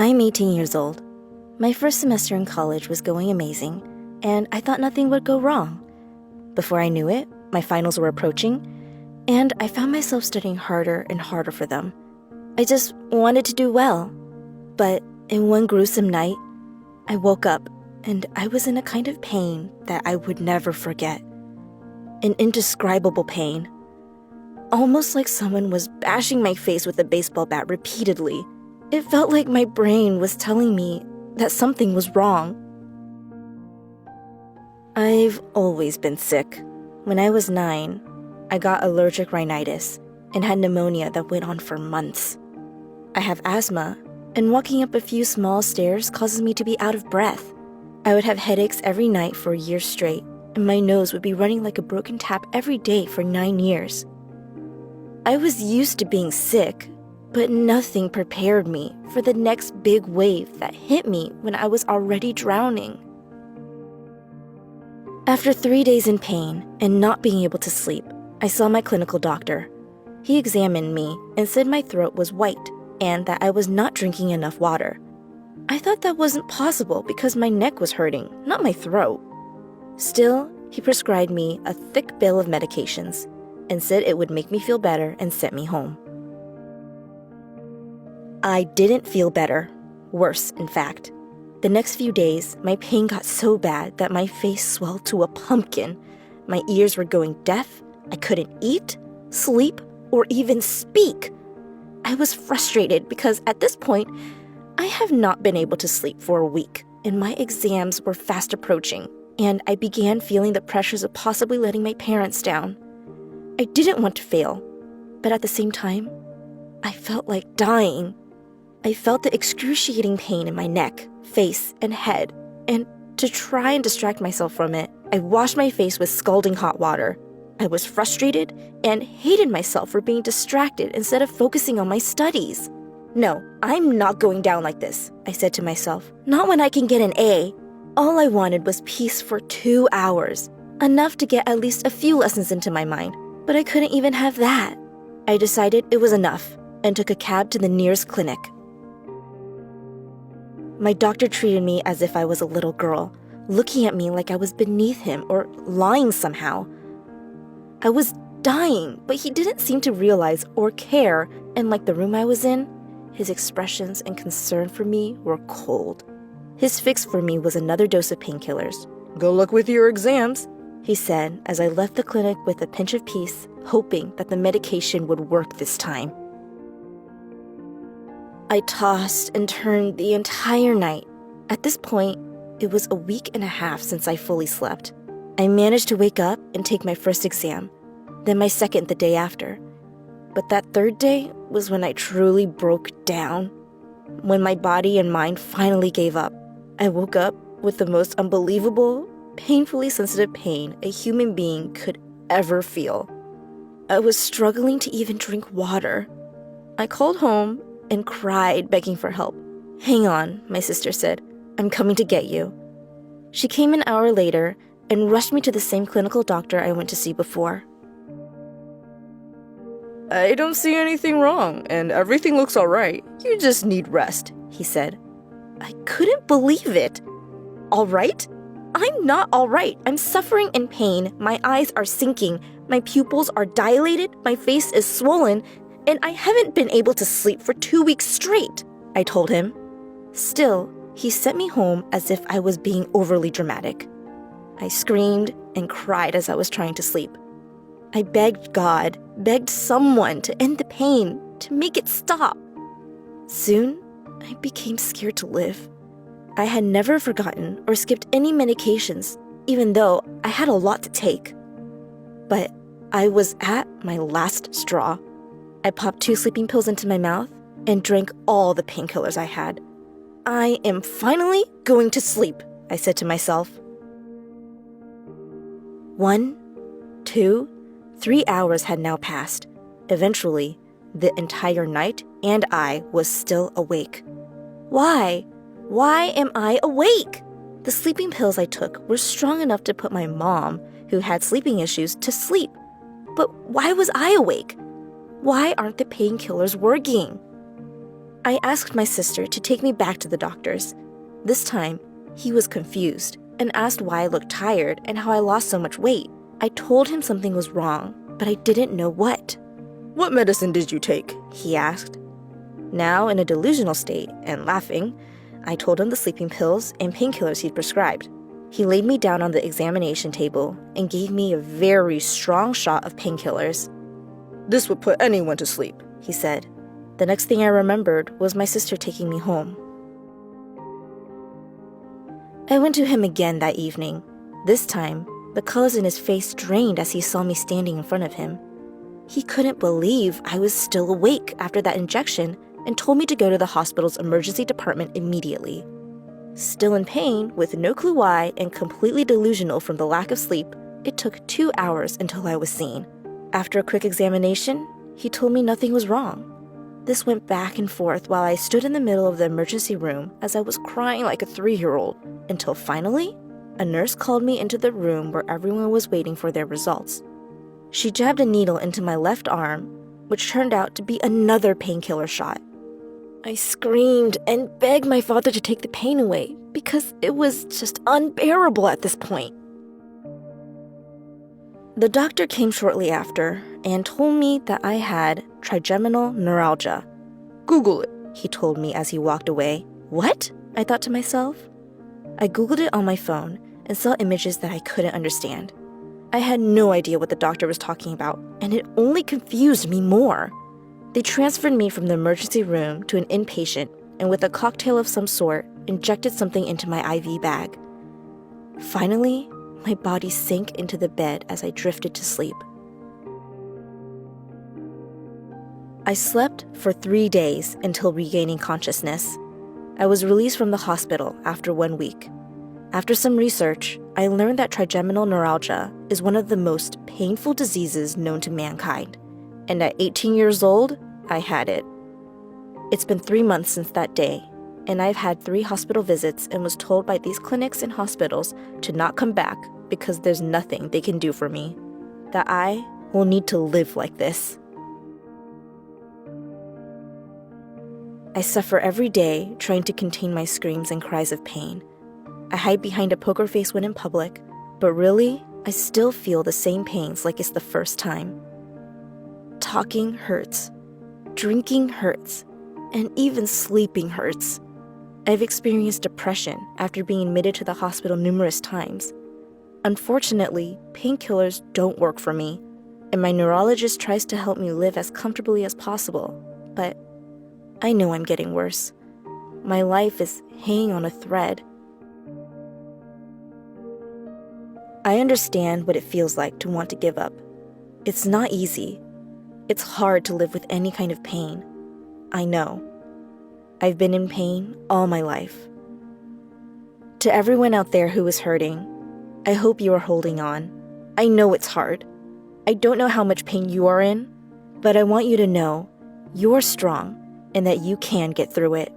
I'm 18 years old. My first semester in college was going amazing, and I thought nothing would go wrong. Before I knew it, my finals were approaching, and I found myself studying harder and harder for them. I just wanted to do well. But in one gruesome night, I woke up and I was in a kind of pain that I would never forget. An indescribable pain. Almost like someone was bashing my face with a baseball bat repeatedly. It felt like my brain was telling me that something was wrong. I've always been sick. When I was 9, I got allergic rhinitis and had pneumonia that went on for months. I have asthma, and walking up a few small stairs causes me to be out of breath. I would have headaches every night for a year straight, and my nose would be running like a broken tap every day for 9 years. I was used to being sick, but nothing prepared me for the next big wave that hit me when I was already drowning. After 3 days in pain and not being able to sleep, I saw my clinical doctor. He examined me and said my throat was white and that I was not drinking enough water. I thought that wasn't possible because my neck was hurting, not my throat. Still, he prescribed me a thick bill of medications and said it would make me feel better and sent me home. I didn't feel better. Worse, in fact. The next few days, my pain got so bad that my face swelled to a pumpkin. My ears were going deaf. I couldn't eat, sleep, or even speak. I was frustrated because at this point, I have not been able to sleep for a week, and my exams were fast approaching, and I began feeling the pressures of possibly letting my parents down. I didn't want to fail, but at the same time, I felt like dying. I felt the excruciating pain in my neck, face, and head, and to try and distract myself from it, I washed my face with scalding hot water. I was frustrated and hated myself for being distracted instead of focusing on my studies. No, I'm not going down like this, I said to myself. Not when I can get an A. All I wanted was peace for 2 hours, enough to get at least a few lessons into my mind, but I couldn't even have that. I decided it was enough and took a cab to the nearest clinic. My doctor treated me as if I was a little girl, looking at me like I was beneath him or lying somehow. I was dying, but he didn't seem to realize or care, and like the room I was in, his expressions and concern for me were cold. His fix for me was another dose of painkillers. "Good luck with your exams," he said as I left the clinic with a pinch of peace, hoping that the medication would work this time. I tossed and turned the entire night. At this point, it was a week and a half since I fully slept. I managed to wake up and take my first exam, then my second the day after. But that third day was when I truly broke down. When my body and mind finally gave up, I woke up with the most unbelievable, painfully sensitive pain a human being could ever feel. I was struggling to even drink water. I called home and cried, begging for help. "Hang on," my sister said. "I'm coming to get you." She came an hour later and rushed me to the same clinical doctor I went to see before. "I don't see anything wrong, and everything looks all right. You just need rest," he said. I couldn't believe it. All right? I'm not all right. I'm suffering in pain. My eyes are sinking. My pupils are dilated. My face is swollen. And I haven't been able to sleep for 2 weeks straight, I told him. Still, he sent me home as if I was being overly dramatic. I screamed and cried as I was trying to sleep. I begged God, begged someone to end the pain, to make it stop. Soon, I became scared to live. I had never forgotten or skipped any medications, even though I had a lot to take. But I was at my last straw. I popped 2 sleeping pills into my mouth and drank all the painkillers I had. I am finally going to sleep, I said to myself. 1, 2, 3 hours had now passed. Eventually, the entire night and I was still awake. Why? Why am I awake? The sleeping pills I took were strong enough to put my mom, who had sleeping issues, to sleep. But why was I awake? Why aren't the painkillers working? I asked my sister to take me back to the doctor's. This time, he was confused and asked why I looked tired and how I lost so much weight. I told him something was wrong, but I didn't know what. "What medicine did you take?" he asked. Now, in a delusional state and laughing, I told him the sleeping pills and painkillers he'd prescribed. He laid me down on the examination table and gave me a very strong shot of painkillers. "This would put anyone to sleep," he said. The next thing I remembered was my sister taking me home. I went to him again that evening. This time, the colors in his face drained as he saw me standing in front of him. He couldn't believe I was still awake after that injection and told me to go to the hospital's emergency department immediately. Still in pain, with no clue why, and completely delusional from the lack of sleep, it took 2 hours until I was seen. After a quick examination, he told me nothing was wrong. This went back and forth while I stood in the middle of the emergency room as I was crying like a 3-year-old, until finally, a nurse called me into the room where everyone was waiting for their results. She jabbed a needle into my left arm, which turned out to be another painkiller shot. I screamed and begged my father to take the pain away because it was just unbearable at this point. The doctor came shortly after and told me that I had trigeminal neuralgia. "Google it," he told me as he walked away. What? I thought to myself. I Googled it on my phone and saw images that I couldn't understand. I had no idea what the doctor was talking about, and it only confused me more. They transferred me from the emergency room to an inpatient and with a cocktail of some sort, injected something into my IV bag. Finally, my body sank into the bed as I drifted to sleep. I slept for 3 days until regaining consciousness. I was released from the hospital after 1 week. After some research, I learned that trigeminal neuralgia is one of the most painful diseases known to mankind. And at 18 years old, I had it. It's been 3 months since that day, and I've had 3 hospital visits and was told by these clinics and hospitals to not come back because there's nothing they can do for me. That I will need to live like this. I suffer every day trying to contain my screams and cries of pain. I hide behind a poker face when in public, but really, I still feel the same pains like it's the first time. Talking hurts. Drinking hurts. And even sleeping hurts. I've experienced depression after being admitted to the hospital numerous times. Unfortunately, painkillers don't work for me, and my neurologist tries to help me live as comfortably as possible, but I know I'm getting worse. My life is hanging on a thread. I understand what it feels like to want to give up. It's not easy. It's hard to live with any kind of pain. I know. I've been in pain all my life. To everyone out there who is hurting, I hope you are holding on. I know it's hard. I don't know how much pain you are in, but I want you to know you're strong and that you can get through it.